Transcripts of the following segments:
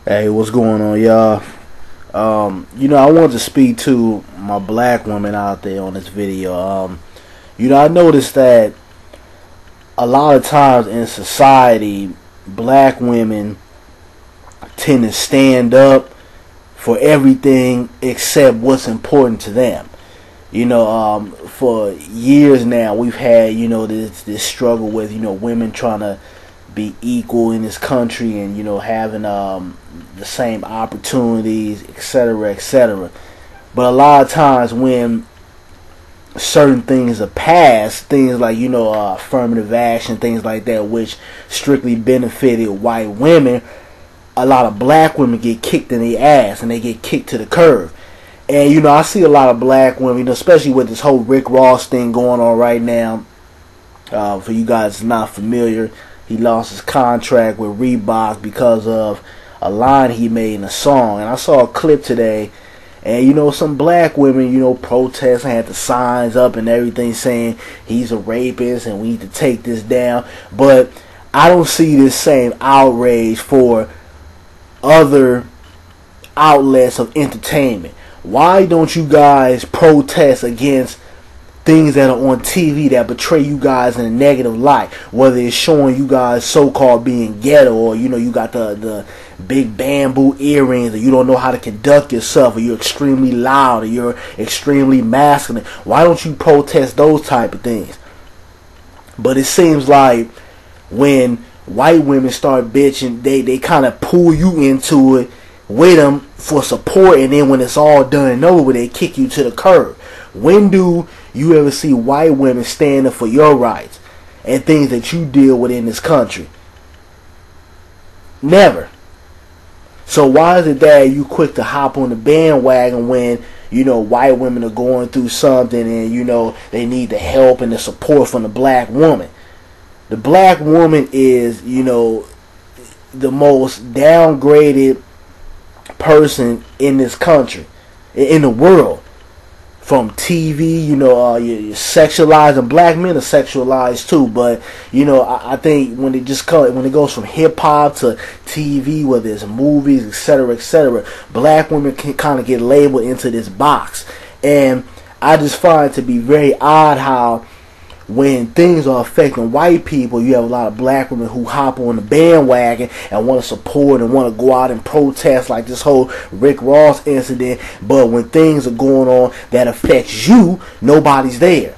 Hey, what's going on, y'all? I wanted to speak to my black women out there on this video. I noticed that a lot of times in society, black women tend to stand up for everything except what's important to them. For years now, we've had, this struggle with, women trying to be equal in this country and, having the same opportunities, etc., etc. But a lot of times when certain things are passed, things like, affirmative action, things like that, which strictly benefited white women, a lot of black women get kicked in the ass and they get kicked to the curb. And, I see a lot of black women, especially with this whole Rick Ross thing going on right now. For you guys not familiar, he lost his contract with Reebok because of a line he made in a song. And I saw a clip today, and some black women, protesting, had the signs up and everything saying he's a rapist and we need to take this down. But I don't see this same outrage for other outlets of entertainment. Why don't you guys protest against things that are on TV that portray you guys in a negative light? Whether it's showing you guys so-called being ghetto, or you got the big bamboo earrings, or you don't know how to conduct yourself, or you're extremely loud, or you're extremely masculine. Why don't you protest those type of things? But it seems like when white women start bitching, they kind of pull you into it with them for support, and then when it's all done and over, they kick you to the curb. When do you ever see white women stand up for your rights and things that you deal with in this country? Never. So why is it that you quick to hop on the bandwagon when, white women are going through something and, they need the help and the support from the black woman? The black woman is, the most downgraded person in this country, in the world. From TV, you're sexualized, and black men are sexualized too. But I think when it goes from hip hop to TV, whether it's movies, etc., etc., black women can kind of get labeled into this box, and I just find it to be very odd how when things are affecting white people, you have a lot of black women who hop on the bandwagon and want to support and want to go out and protest, like this whole Rick Ross incident. But when things are going on that affects you, nobody's there.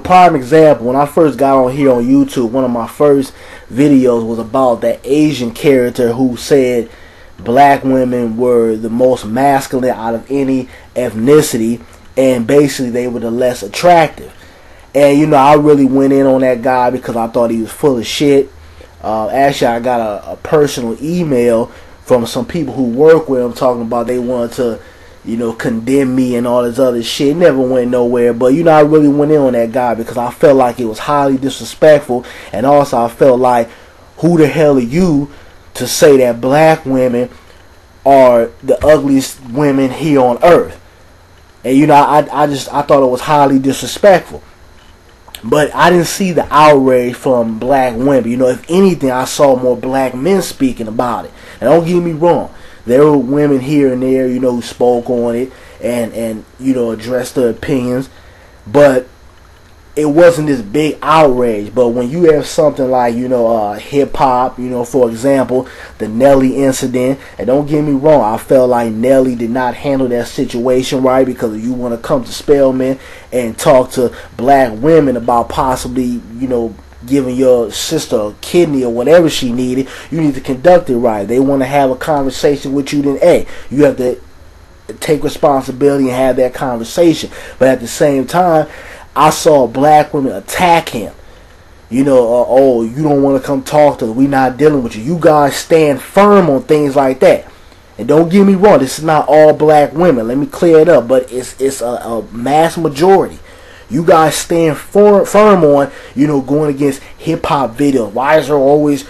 Prime example, when I first got on here on YouTube, one of my first videos was about that Asian character who said black women were the most masculine out of any ethnicity, and basically they were the less attractive. And, I really went in on that guy because I thought he was full of shit. Actually, I got a personal email from some people who work with him talking about they wanted to, condemn me and all this other shit. It never went nowhere. But, I really went in on that guy because I felt like it was highly disrespectful. And also, I felt like, who the hell are you to say that black women are the ugliest women here on earth? And, I thought it was highly disrespectful. But I didn't see the outrage from black women. If anything, I saw more black men speaking about it. And don't get me wrong, there were women here and there, who spoke on it and addressed their opinions. But it wasn't this big outrage. But when you have something like, hip-hop, for example, the Nelly incident, and don't get me wrong, I felt like Nelly did not handle that situation right, because if you want to come to Spelman and talk to black women about possibly, giving your sister a kidney or whatever she needed, you need to conduct it right. They want to have a conversation with you, then, hey, you have to take responsibility and have that conversation. But at the same time, I saw black women attack him. Oh, you don't want to come talk to us. We're not dealing with you. You guys stand firm on things like that. And don't get me wrong, this is not all black women. Let me clear it up. But it's a mass majority. You guys stand firm on, going against hip-hop videos. Why is there always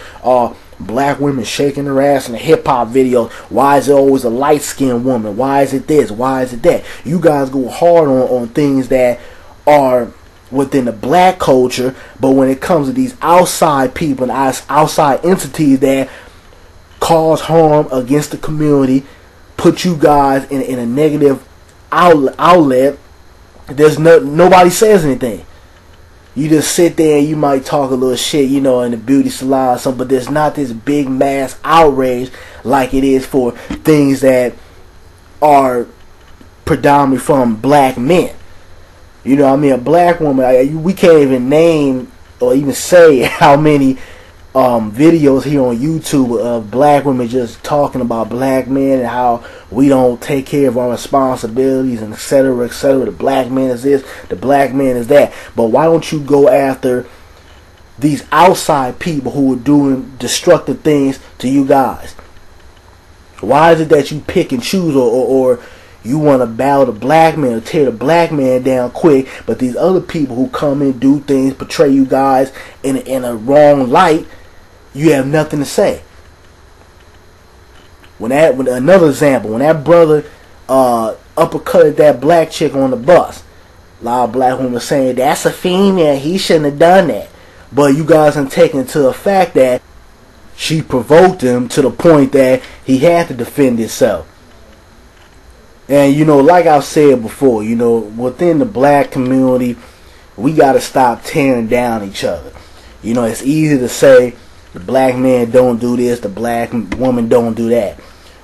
black women shaking their ass in a hip-hop video? Why is there always a light-skinned woman? Why is it this? Why is it that? You guys go hard on things that are within the black culture, but when it comes to these outside people and outside entities that cause harm against the community, put you guys in a negative outlet, there's nobody says anything. You just sit there and you might talk a little shit, you know, in the beauty salon or something, but there's not this big mass outrage like it is for things that are predominantly from black men. You know what I mean? A black woman, we can't even name or even say how many videos here on YouTube of black women just talking about black men and how we don't take care of our responsibilities and etc., etc. The black man is this, the black man is that. But why don't you go after these outside people who are doing destructive things to you guys? Why is it that you pick and choose, or you want to battle the black man or tear the black man down quick, but these other people who come in, do things, portray you guys in a wrong light, you have nothing to say? When another example, when that brother uppercutted that black chick on the bus, a lot of black women are saying that's a female, he shouldn't have done that. But you guys are taking into the fact that she provoked him to the point that he had to defend himself. And you know, like I've said before, you know, within the black community, we got to stop tearing down each other. You know, it's easy to say the black man don't do this, the black woman don't do that.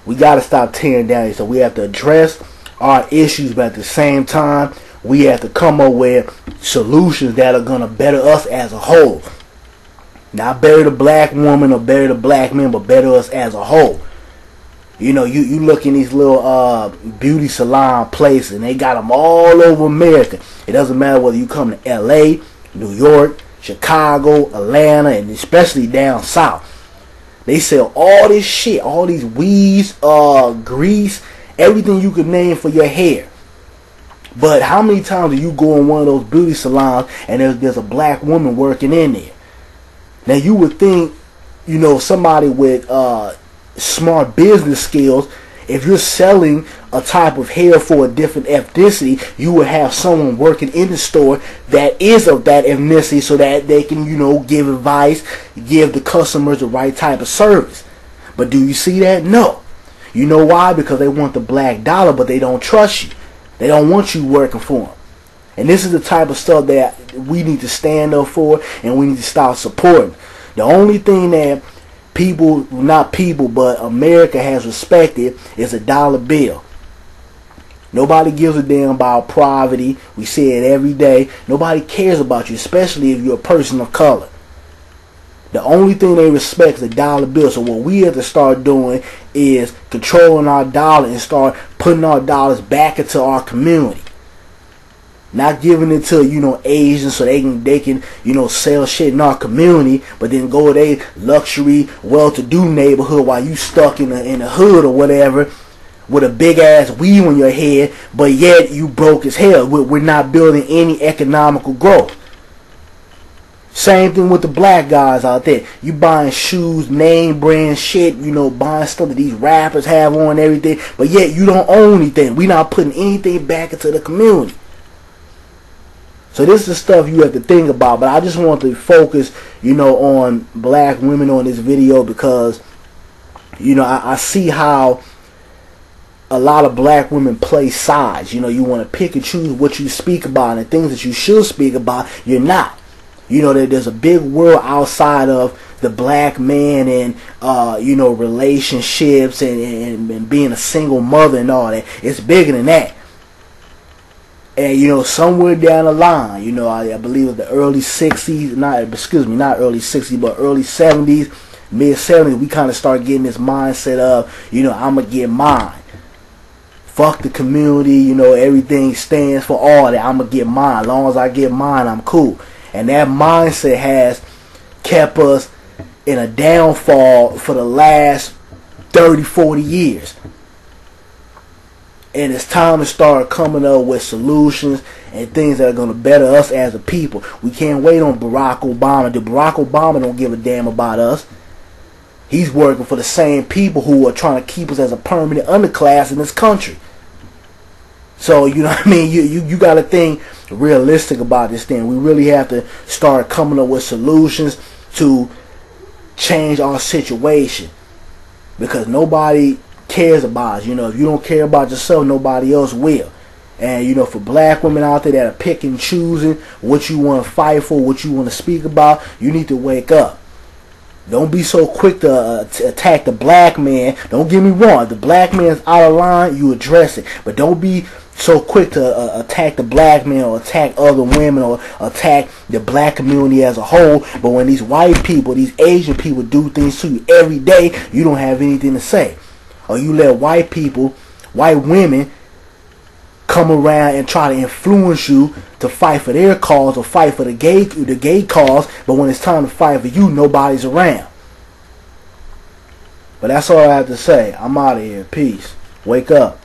We got to stop tearing down. So we have to address our issues, but at the same time, we have to come up with solutions that are going to better us as a whole. Not better the black woman or better the black man, but better us as a whole. You know, you look in these little beauty salon places, and they got them all over America. It doesn't matter whether you come to LA, New York, Chicago, Atlanta, and especially down south. They sell all this shit, all these weaves, grease, everything you could name for your hair. But how many times do you go in one of those beauty salons and there's a black woman working in there? Now you would think, you know, somebody with smart business skills, if you're selling a type of hair for a different ethnicity, you would have someone working in the store that is of that ethnicity so that they can, you know, give advice, give the customers the right type of service. But do you see that? No. You know why? Because they want the black dollar, but they don't trust you. They don't want you working for them. And this is the type of stuff that we need to stand up for, and we need to start supporting. The only thing that people, not people, but America has respected is a dollar bill. Nobody gives a damn about poverty. We say it every day. Nobody cares about you, especially if you're a person of color. The only thing they respect is a dollar bill. So what we have to start doing is controlling our dollar and start putting our dollars back into our community. Not giving it to, you know, Asians so they can, you know, sell shit in our community, but then go to a luxury, well-to-do neighborhood while you stuck in the hood or whatever with a big ass weave on your head, but yet you broke as hell. We're not building any economical growth. Same thing with the black guys out there. You buying shoes, name brand shit, you know, buying stuff that these rappers have on and everything, but yet you don't own anything. We're not putting anything back into the community. So this is the stuff you have to think about. But I just want to focus, you know, on black women on this video because, you know, I see how a lot of black women play sides. You know, you want to pick and choose what you speak about, and things that you should speak about, you're not. You know, there's a big world outside of the black man and, you know, relationships and being a single mother and all that. It's bigger than that. And, you know, somewhere down the line, you know, I believe in the early 60s, not early 60s, but early 70s, mid 70s, we kind of start getting this mindset of, you know, I'm going to get mine. Fuck the community, you know, everything stands for all that. I'm going to get mine. As long as I get mine, I'm cool. And that mindset has kept us in a downfall for the last 30, 40 years. And it's time to start coming up with solutions and things that are going to better us as a people. We can't wait on Barack Obama. Barack Obama don't give a damn about us. He's working for the same people who are trying to keep us as a permanent underclass in this country. So, you know what I mean? You got to think realistic about this thing. We really have to start coming up with solutions to change our situation. because nobody cares about us. You know, if you don't care about yourself, nobody else will. And, you know, for black women out there that are picking and choosing what you want to fight for, what you want to speak about, you need to wake up. Don't be so quick to attack the black man. Don't get me wrong. If the black man's out of line, you address it. But don't be so quick to attack the black man or attack other women or attack the black community as a whole. But when these white people, these Asian people do things to you every day, you don't have anything to say. Or you let white people, white women, come around and try to influence you to fight for their cause or fight for the gay cause, but when it's time to fight for you, nobody's around. But that's all I have to say. I'm out of here. Peace. Wake up.